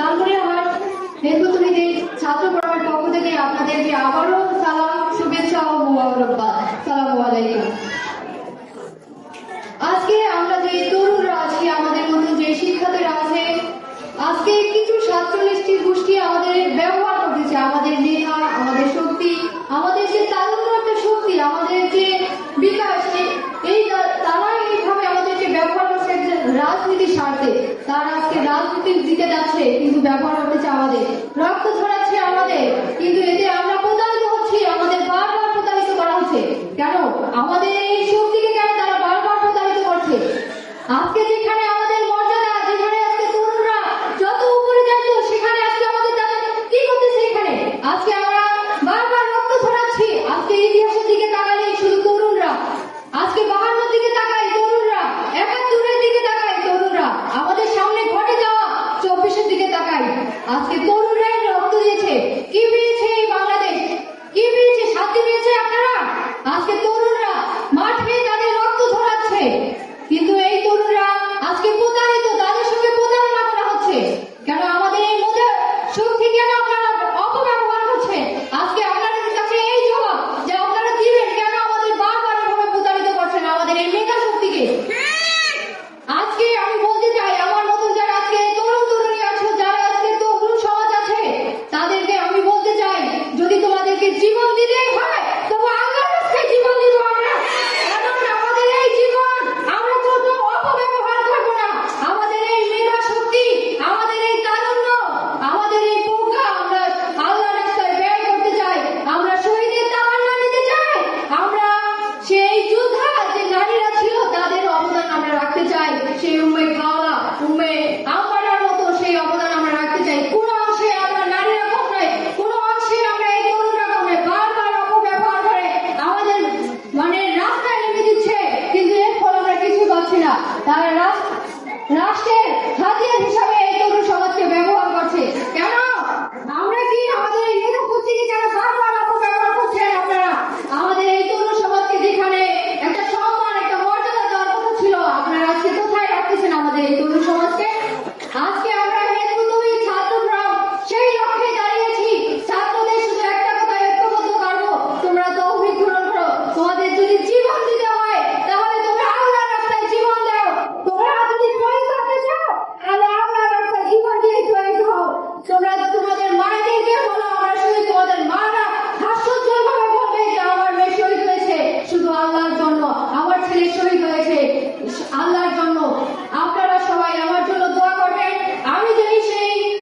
লালমনিরহাট হেফাজতে ছাত্র ফোরামের পক্ষ থেকে আপনাদেরকে আবারও সালাম, শুভেচ্ছা ও মোবারকবাদ। আসসালামু আলাইকুম। আজকে আমরা যে তরুণরা আছি, আমাদের মধ্যে যে শিক্ষার্থীরা আছে, আজকে কিছু 47টি গোষ্ঠী আমাদের ব্যবহার করতেছে, আমাদের মেধা, আমাদের শক্তি, আমাদের যে তারুণ্য একটা শক্তি, আমাদের যে বিকাশ, এই তারাই এইভাবে আমাদেরকে ব্যবহার করছে রাজনীতির স্বার্থে। তারা আজকে রাজনীতি দিতে যাচ্ছে, কিন্তু ব্যবহার করতেছে আমাদের, রক্ত ছড়াচ্ছে আমাদের, কিন্তু এতে আমরা প্রতারিত হচ্ছি, আমাদের বারবার প্রতারিত করা হচ্ছে। কেন আমাদের এই শক্তিকে কেন তারা বারবার প্রতারিত করছে? আজকে যেখানে আমাদের মর্যাদা, যেখানে আজকে তরুণরা যত উপরে যাইত, সেখানে আজকে আমাদের তারা কি করতেছে? এখানে আজকে আমরা বারবার রক্ত ছড়াচ্ছি। আজকে ইতিহাসের দিকে তাকালে শুধু তরুণরা, আজকে 52 দিকে তাকাই তরুণরা, 71 দিকে তাকাই তরুণরা, আমাদের সামনে ঘটে যাওয়া 24 দিকে তাকাই, আজকে তরুণ